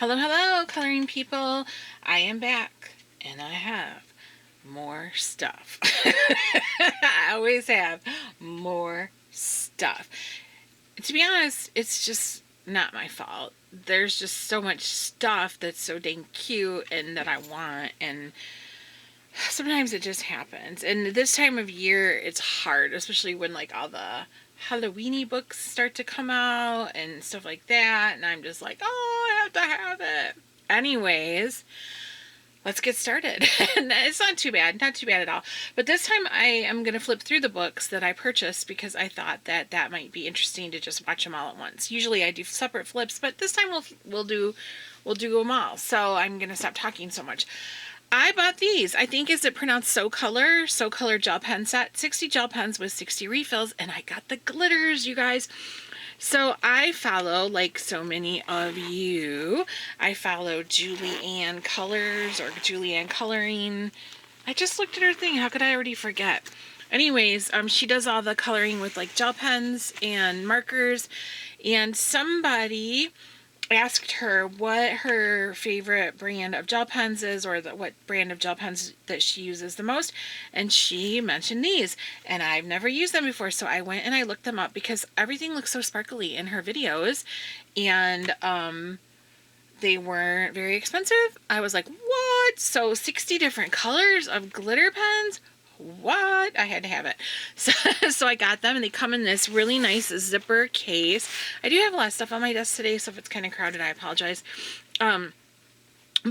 Hello, hello, coloring people. I am back and I have more stuff. I always have more stuff. To be honest, it's just not my fault. There's just so much stuff that's so dang cute and that I want, and sometimes it just happens. And this time of year, it's hard, especially when like all the Halloweeny books start to come out and stuff like that. And I'm just like, oh, I have to have it. Anyways, let's get started. And it's not too bad at all. But this time I am going to flip through the books that I purchased because I thought that that might be interesting to just watch them all at once. Usually I do separate flips, but this time we'll do them all. So I'm going to stop talking so much. I bought these. I think, is it pronounced Soucolor? Soucolor gel pen set. 60 gel pens with 60 refills. And I got the glitters, you guys. So I follow, like so many of you, I follow Julianne Colors or Julianne Coloring. I just looked at her thing. How could I already forget? Anyways, she does all the coloring with like gel pens and markers. And somebody asked her what her favorite brand of gel pens is, or what brand of gel pens that she uses the most, and she mentioned these, and I've never used them before, so I went and I looked them up because everything looks so sparkly in her videos, and they weren't very expensive. I was like, what? So 60 different colors of glitter pens? What? I had to have it. So I got them, and they come in this really nice zipper case. I do have a lot of stuff on my desk today, so if it's kind of crowded, I apologize. But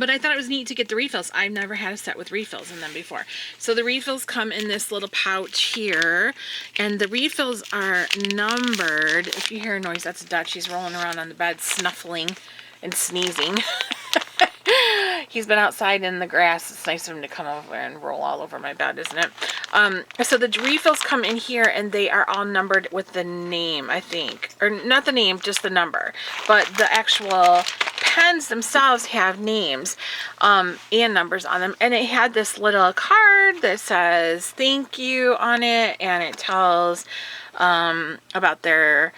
I thought it was neat to get the refills. I've never had a set with refills in them before. So the refills come in this little pouch here, and the refills are numbered. If you hear a noise, that's Dutch. He's rolling around on the bed, snuffling and sneezing. He's been outside in the grass. It's nice of him to come over and roll all over my bed, isn't it? So the refills come in here, and they are all numbered with the name, I think. Or not the name, just the number. But the actual pens themselves have names and numbers on them. And it had this little card that says thank you on it, and it tells about their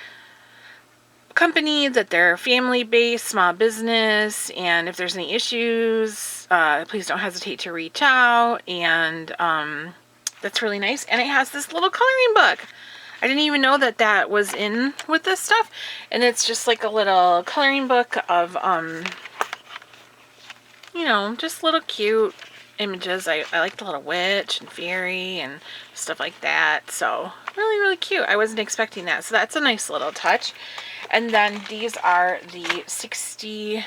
company, that they're family-based, small business, and if there's any issues, please don't hesitate to reach out. And that's really nice. And it has this little coloring book. I didn't even know that that was in with this stuff. And it's just like a little coloring book of, you know, just little cute images. I like the little witch and fairy and stuff like that. So really, really cute. I wasn't expecting that. So that's a nice little touch. And then these are the 60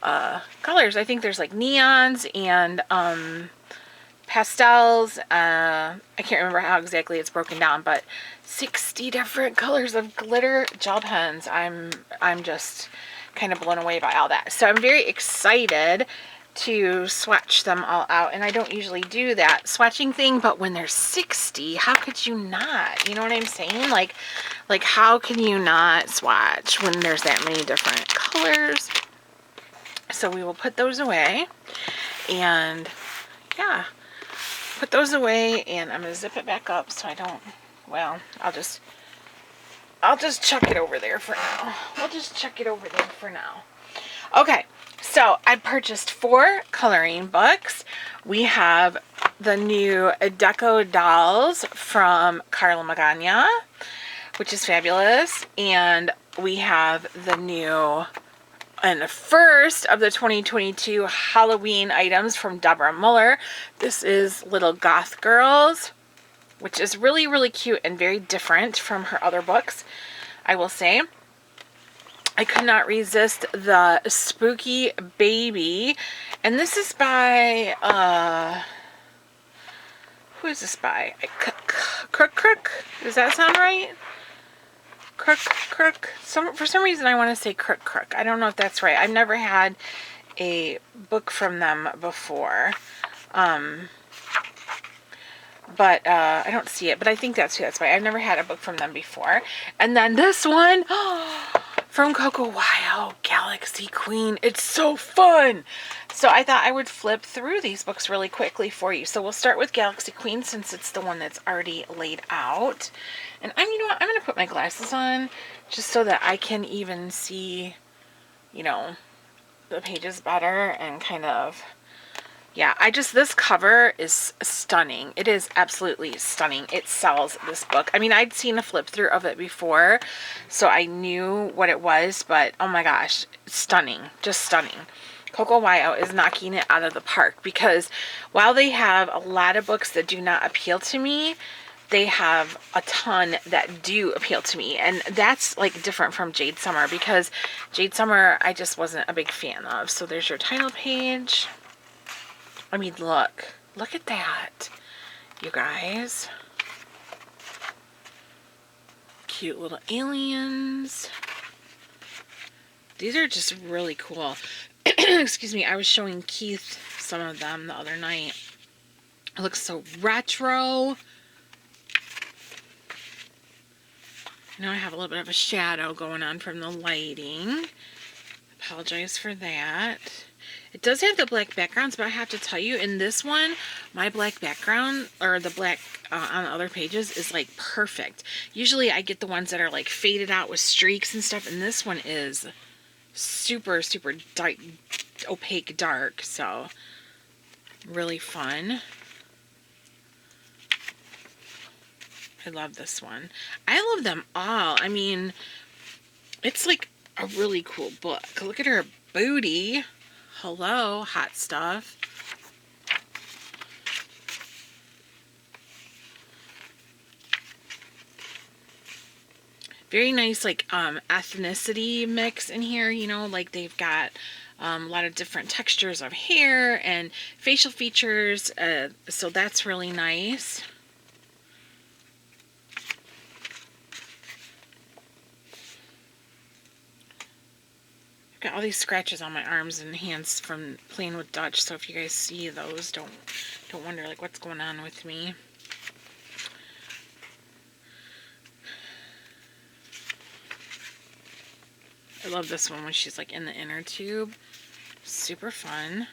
colors. I think there's like neons and pastels. I can't remember how exactly it's broken down, but 60 different colors of glitter gel pens. I'm just kind of blown away by all that. So I'm very excited to swatch them all out, and I don't usually do that swatching thing, but when there's 60, how could you not? You know what I'm saying? Like how can you not swatch when there's that many different colors? So we will put those away, and yeah, put those away, and I'm gonna zip it back up so I don't, well, I'll just chuck it over there for now. We'll just chuck it over there for now. Okay. So I purchased 4 coloring books. We have the new Deco Dolls from Karla Magana, which is fabulous. And we have the new and the first of the 2022 Halloween items from Deborah Muller. This is Little Goth Girls, which is really, really cute and very different from her other books, I will say. I could not resist the Spooky Baby. And this is by, who is this by? Crook? Does that sound right? Crook. For some reason I want to say Crook. I don't know if that's right. I've never had a book from them before. But I don't see it. But I think that's who that's by. I've never had a book from them before. And then this one, from Coco Wyo, Galaxy Queen. It's so fun! So I thought I would flip through these books really quickly for you. So we'll start with Galaxy Queen since it's the one that's already laid out. And you know what? I'm going to put my glasses on just so that I can even see, you know, the pages better and kind of, yeah, this cover is stunning. It is absolutely stunning. It sells this book. I mean, I'd seen a flip through of it before, so I knew what it was, but oh my gosh, stunning, just stunning. Coco Wyo is knocking it out of the park, because while they have a lot of books that do not appeal to me, they have a ton that do appeal to me. And that's like different from Jade Summer, because Jade Summer I just wasn't a big fan of. So there's your title page. I mean, look at that, you guys. Cute little aliens. These are just really cool. Excuse me, I was showing Keith some of them the other night. It looks so retro. Now I have a little bit of a shadow going on from the lighting. Apologize for that. It does have the black backgrounds, but I have to tell you, in this one, my black background, or the black on the other pages, is like perfect. Usually I get the ones that are like faded out with streaks and stuff, and this one is super, super dark, opaque dark, so really fun. I love this one. I love them all. I mean, it's like a really cool book. Look at her booty. Hello, hot stuff. Very nice, like, ethnicity mix in here, you know, like they've got a lot of different textures of hair and facial features, so that's really nice. I've got all these scratches on my arms and hands from playing with Dutch, so if you guys see those, don't wonder like what's going on with me. I love this one when she's like in the inner tube. Super fun.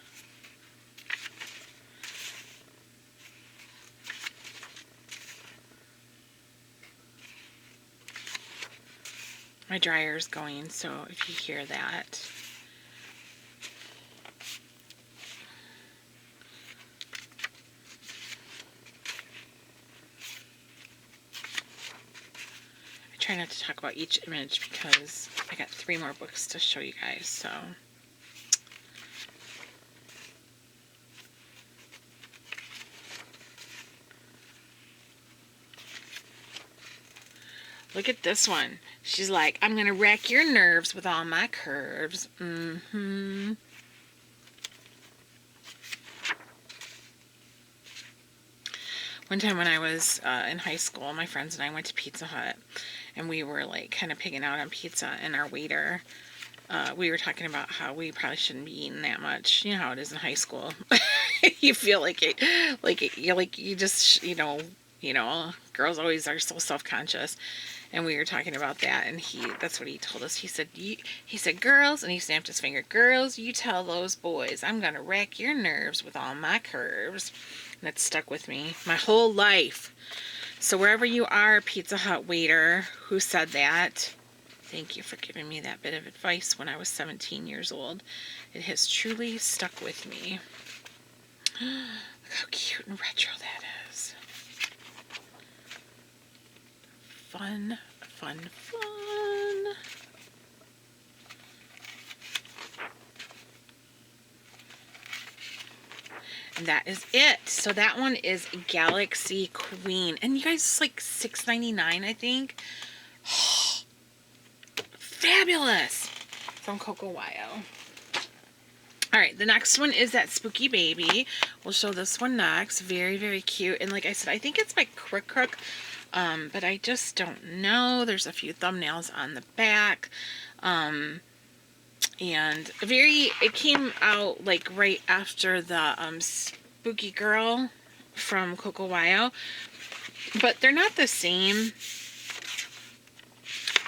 My dryer's going, so if you hear that. I try not to talk about each image because I got 3 more books to show you guys, so. Look at this one. She's like, I'm going to wreck your nerves with all my curves. Mm-hmm. One time when I was in high school, my friends and I went to Pizza Hut, and we were like kind of pigging out on pizza, and our waiter, we were talking about how we probably shouldn't be eating that much. You know how it is in high school. You feel like you just, girls always are so self-conscious. And we were talking about that, and that's what he told us. He said, girls, and he snapped his finger, girls, you tell those boys, I'm going to wreck your nerves with all my curves. And that stuck with me my whole life. So wherever you are, Pizza Hut waiter who said that, thank you for giving me that bit of advice when I was 17 years old. It has truly stuck with me. Look how cute and retro that is. Fun, fun, fun. And that is it. So that one is Galaxy Queen. And you guys, it's like $6.99, I think. Fabulous. From Coco Wyo. Alright, the next one is that Spooky Baby. We'll show this one next. Very, very cute. And like I said, I think it's by Crook. But I just don't know. There's a few thumbnails on the back. And it came out like right after the Spooky Girl from Coco Wyo. But they're not the same.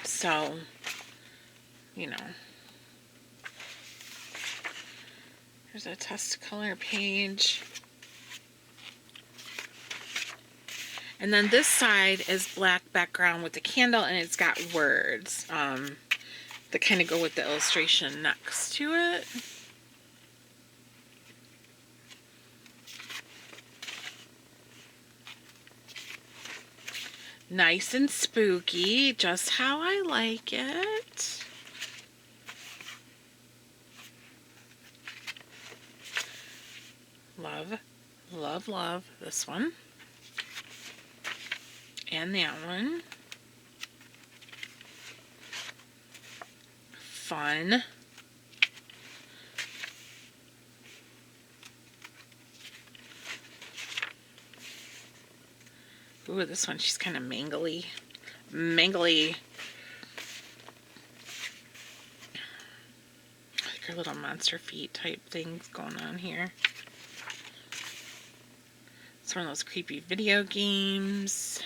So, you know. There's a test color page. And then this side is black background with the candle, and it's got words that kind of go with the illustration next to it. Nice and spooky, just how I like it. Love, love, love this one. And that one. Fun. Ooh, this one, she's kind of mangly. Mangly. Like her little monster feet type things going on here. It's one of those creepy video games.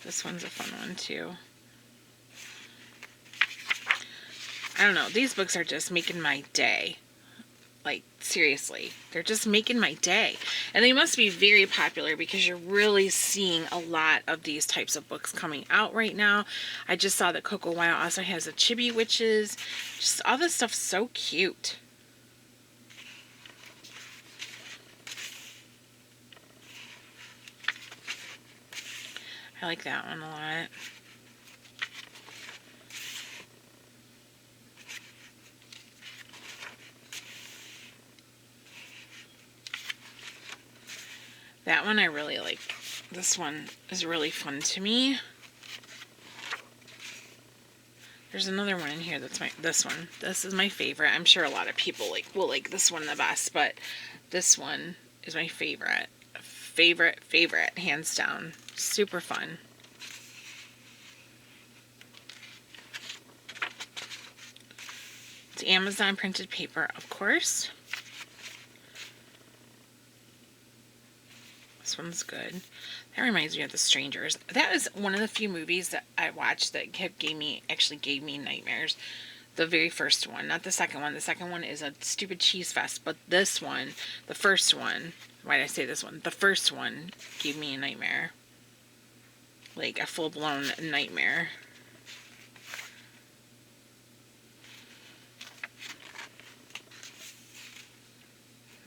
This one's a fun one too. I don't know. These books are just making my day. Like, seriously. They're just making my day. And they must be very popular because you're really seeing a lot of these types of books coming out right now. I just saw that Coco Wyo also has the Chibi Witches. Just all this stuff's so cute. I like that one a lot. That one I really like. This one is really fun to me. There's another one in here that's this one. This is my favorite. I'm sure a lot of people will like this one the best, but this one is my favorite. Favorite, hands down. Super fun. It's Amazon printed paper, of course. This one's good. That reminds me of The Strangers. That is one of the few movies that I watched that gave me nightmares. The very first one, not the second one. The second one is a stupid cheese fest, but this one, the first one, why did I say this one? The first one gave me a nightmare. Like a full-blown nightmare.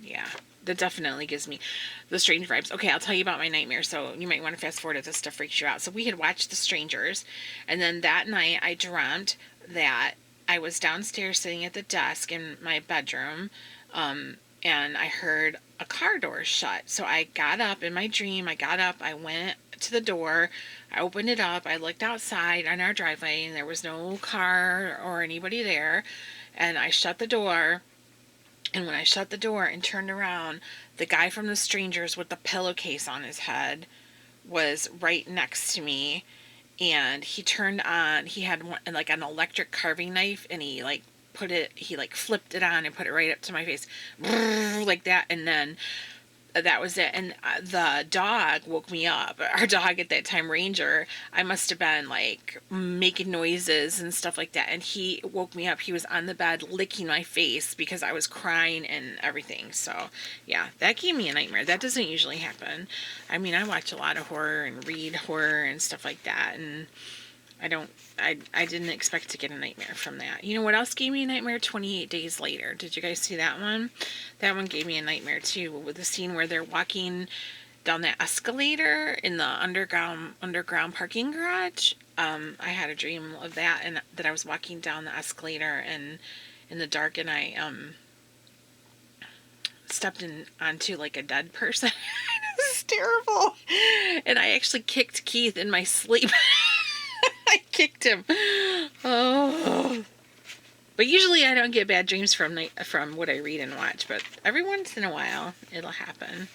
Yeah, that definitely gives me the strange vibes. Okay, I'll tell you about my nightmare, so you might want to fast forward if this stuff freaks you out. So we had watched The Strangers, and then that night I dreamt that I was downstairs sitting at the desk in my bedroom, and I heard a car door shut. So I got up in my dream. I went to the door. I opened it up. I looked outside on our driveway, and there was no car or anybody there. And I shut the door. And when I shut the door and turned around, the guy from The Strangers with the pillowcase on his head was right next to me. And he had one, like an electric carving knife, and he flipped it on and put it right up to my face. Like that. And then that was it. And the dog woke me up. Our dog at that time, Ranger, I must have been like making noises and stuff like that. And he woke me up. He was on the bed licking my face because I was crying and everything. So yeah, that gave me a nightmare. That doesn't usually happen. I mean, I watch a lot of horror and read horror and stuff like that. And I didn't expect to get a nightmare from that. You know what else gave me a nightmare? 28 Days Later. Did you guys see that one? That one gave me a nightmare too, with the scene where they're walking down that escalator in the underground parking garage. I had a dream of that, and that I was walking down the escalator and in the dark, and I stepped onto like a dead person. It was terrible. And I actually kicked Keith in my sleep. I kicked him. Oh. But usually I don't get bad dreams from what I read and watch, but every once in a while it'll happen.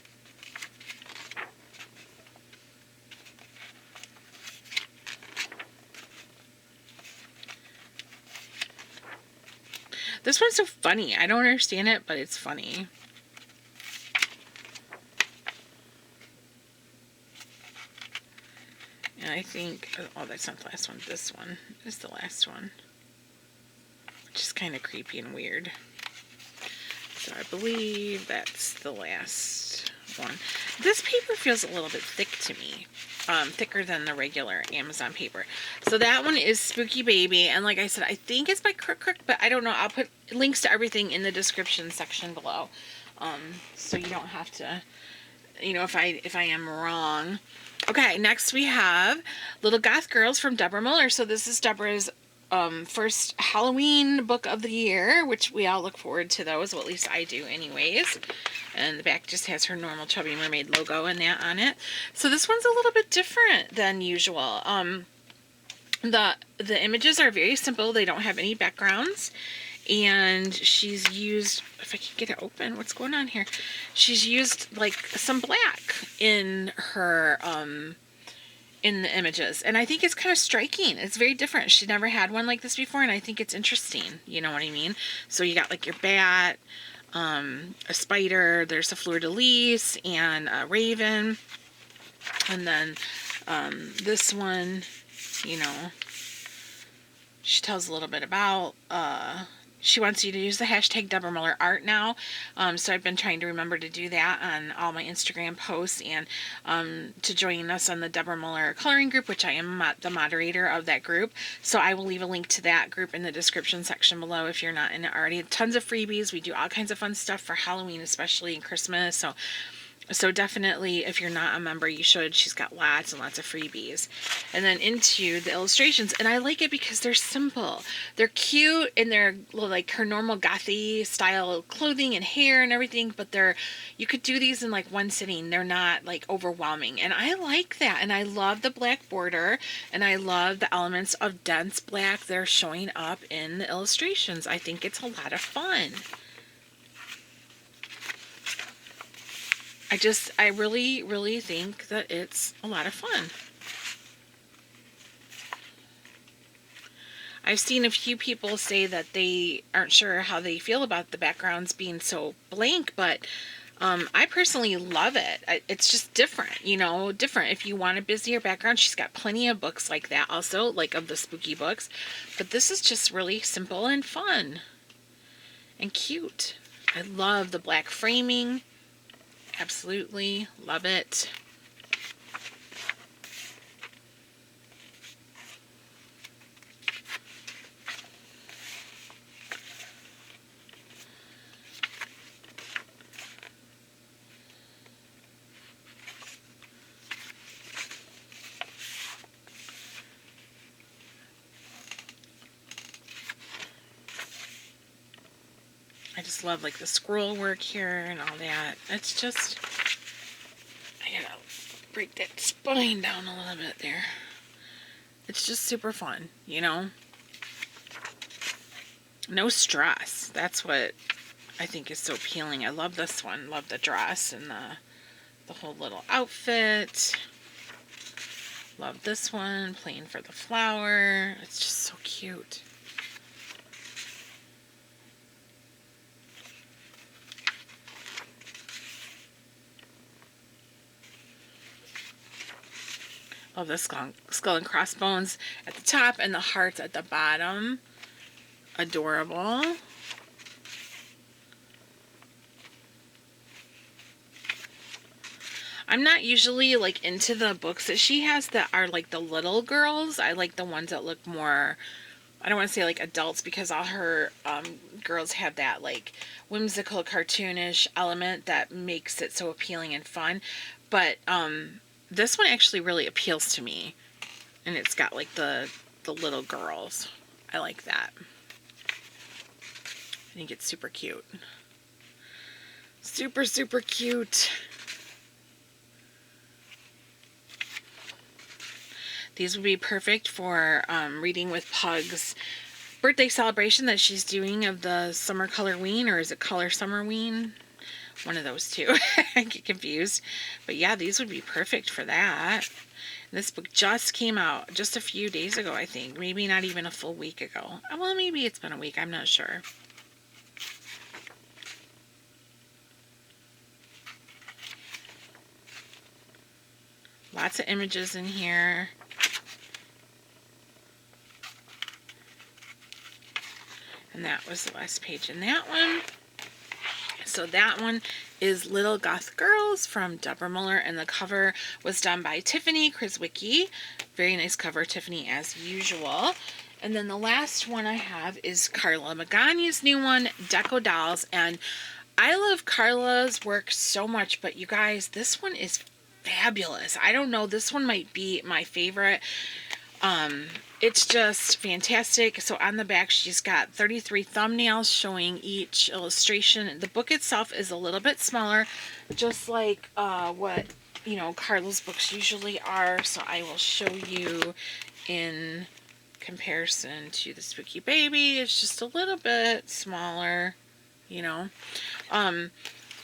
This one's so funny. I don't understand it, but it's funny. And I think, oh, that's not the last one. This one is the last one, which is kind of creepy and weird. So I believe that's the last one. This paper feels a little bit thick to me. Thicker than the regular Amazon paper. So that one is Spooky Baby. And like I said, I think it's by Crook, but I don't know. I'll put links to everything in the description section below. So you don't have to, you know, if I am wrong. Okay, next we have Little Goth Girls from Deborah Muller. So this is Deborah's first Halloween book of the year, which we all look forward to those. Well, at least I do anyways. And the back just has her normal Chubby Mermaid logo and that on it. So this one's a little bit different than usual. The images are very simple. They don't have any backgrounds. And she's used, if I can get it open, what's going on here? She's used like some black in her, in the images. And I think it's kind of striking. It's very different. She never had one like this before, and I think it's interesting. You know what I mean? So you got like your bat, a spider, there's a fleur-de-lis, and a raven. And then this one, you know, she tells a little bit about, she wants you to use the hashtag Deborah Muller Art now. So I've been trying to remember to do that on all my Instagram posts, and to join us on the Deborah Muller coloring group, which I am the moderator of that group. So I will leave a link to that group in the description section below if you're not in it already. Tons of freebies. We do all kinds of fun stuff for Halloween, especially, and Christmas. So definitely, if you're not a member, you should. She's got lots and lots of freebies. And then into the illustrations. And I like it because they're simple. They're cute, and they're like her normal gothy style clothing and hair and everything. But you could do these in like one sitting. They're not like overwhelming. And I like that. And I love the black border. And I love the elements of dense black that are showing up in the illustrations. I think it's a lot of fun. I really, really think that it's a lot of fun. I've seen a few people say that they aren't sure how they feel about the backgrounds being so blank, but I personally love it. It's just different, you know, different. If you want a busier background, she's got plenty of books like that also, like of the spooky books. But this is just really simple and fun and cute. I love the black framing. Absolutely love it. I just love like the scroll work here and all that. It's just, I gotta break that spine down a little bit there. It's just super fun, you know? No stress. That's what I think is so appealing. I love this one. Love the dress and the whole little outfit. Love this one. Playing for the flower. It's just so cute. Love the skull and crossbones at the top and the hearts at the bottom. Adorable. I'm not usually like into the books that she has that are like the little girls. I like the ones that look more, I don't want to say like adults, because all her girls have that like whimsical cartoonish element that makes it so appealing and fun. But this one actually really appeals to me, and it's got like the little girls. I like that. I think it's super cute. Super, super cute. These would be perfect for reading with Pug's birthday celebration that she's doing of the Summer Colorween, or is it Color Summerween? One of those two. I get confused. But yeah, these would be perfect for that. And this book just came out just a few days ago, I think. Maybe not even a full week ago. Well, maybe it's been a week. I'm not sure. Lots of images in here. And that was the last page in that one. So that one is Little Goth Girls from Deborah Muller, and the cover was done by Tiffany Krzywicki. Very nice cover, Tiffany, as usual. And then the last one I have is Karla Magana's new one, Deco Dolls. And I love Karla's work so much, but you guys, this one is fabulous. I don't know, this one might be my favorite. It's just fantastic. So on the back, she's got 33 thumbnails showing each illustration. The book itself is a little bit smaller, just like what, Karla's books usually are. So I will show you in comparison to the Spooky Baby. It's just a little bit smaller, you know.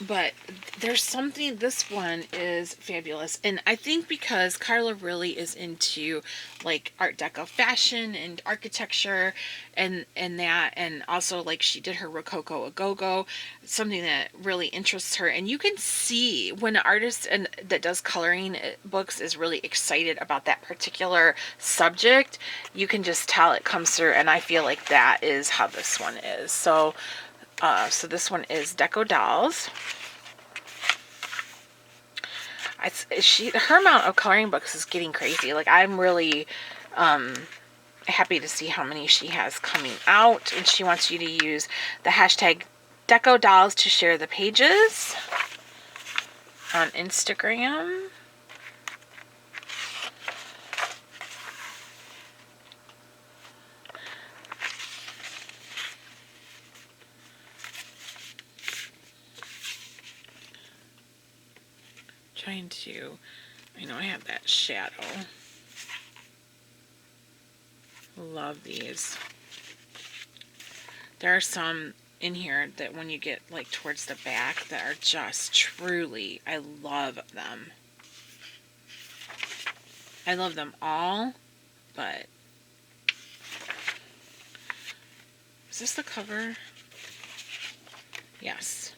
But there's something, this one is fabulous. And I think because Karla really is into like Art Deco fashion and architecture and that, and also like she did her Rococo a Go-Go, something that really interests her. And you can see when an artist and that does coloring books is really excited about that particular subject, you can just tell it comes through. And I feel like that is how this one is. So this one is Deco Dolls. Her amount of coloring books is getting crazy. Like, I'm really happy to see how many she has coming out. And she wants you to use the hashtag Deco Dolls to share the pages on Instagram. Trying to, I know I have that shadow. Love these. There are some in here that when you get like towards the back that are just truly, I love them. I love them all, but is this the cover? Yes.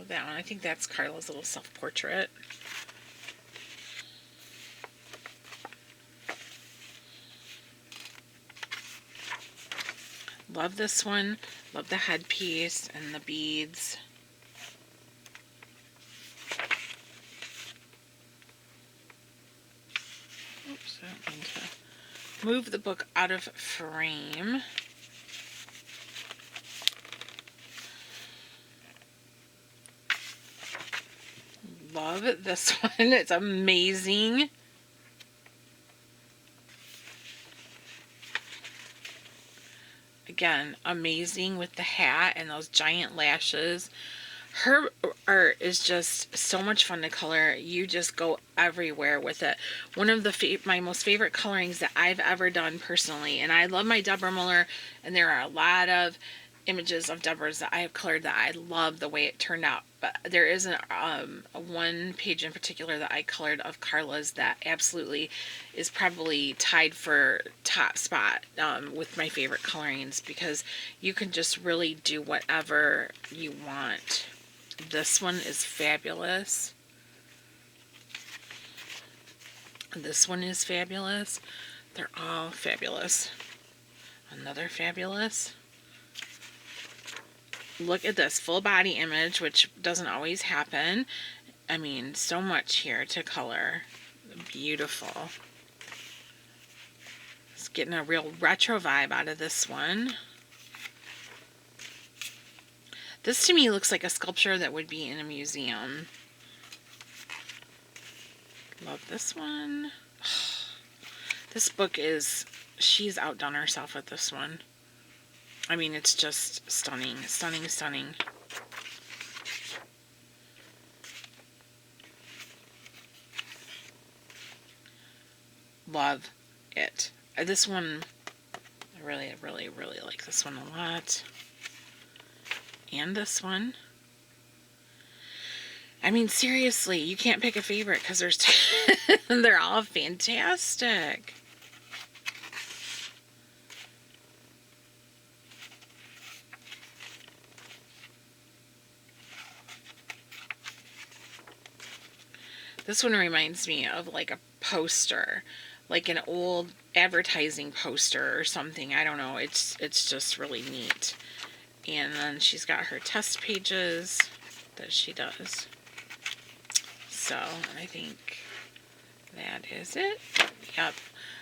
That one. I think that's Karla's little self-portrait. Love this one. Love the headpiece and the beads. Oops, I don't mean to move the book out of frame. Love this one. It's amazing. Again, amazing with the hat and those giant lashes. Her art is just so much fun to color. You just go everywhere with it. One of my most favorite colorings that I've ever done personally, and I love my Deborah Muller, and there are a lot of images of Deborah's that I have colored that I love the way it turned out. But there is a one page in particular that I colored of Karla's that absolutely is probably tied for top spot with my favorite colorings, because you can just really do whatever you want. This one is fabulous. This one is fabulous. They're all fabulous. Another fabulous. Look at this full body image, which doesn't always happen. I mean, so much here to color. Beautiful. It's getting a real retro vibe out of this one. This to me looks like a sculpture that would be in a museum. Love this one. This book is, she's outdone herself with this one. I mean, it's just stunning, stunning, stunning. Love it. This one, I really, really, really like this one a lot. And this one. I mean, seriously, you can't pick a favorite because there's they're all fantastic. This one reminds me of like a poster, like an old advertising poster or something. I don't know. It's just really neat. And then she's got her test pages that she does. So I think That is it. Yep.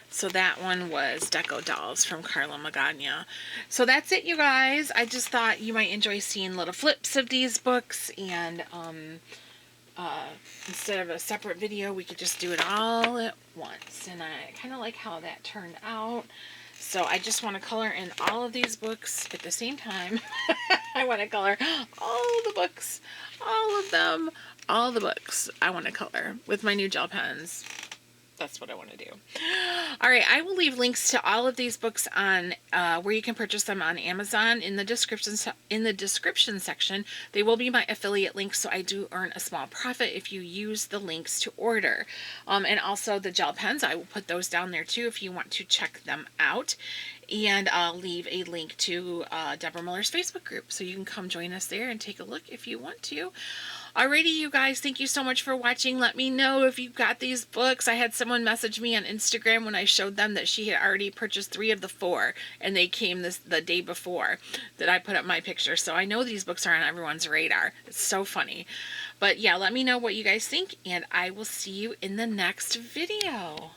So that one was Deco Dolls from Karla Magana. So that's it, you guys. I just thought you might enjoy seeing little flips of these books, and instead of a separate video, we could just do it all at once. And I kind of like how that turned out. So I just want to color in all of these books at the same time. I want to color all the books, all of them, all the books I want to color with my new gel pens. That's what I want to do. All right, I will leave links to all of these books on where you can purchase them on Amazon in the description section. They will be my affiliate links, so I do earn a small profit if you use the links to order. And also the gel pens, I will put those down there too if you want to check them out. And I'll leave a link to Deborah Muller's Facebook group, so you can come join us there and take a look if you want to. Alrighty, you guys, thank you so much for watching. Let me know if you got these books. I had someone message me on Instagram when I showed them that she had already purchased 3 of the 4, and they came the day before that I put up my picture. So I know these books are on everyone's radar. It's so funny. But yeah, let me know what you guys think, and I will see you in the next video.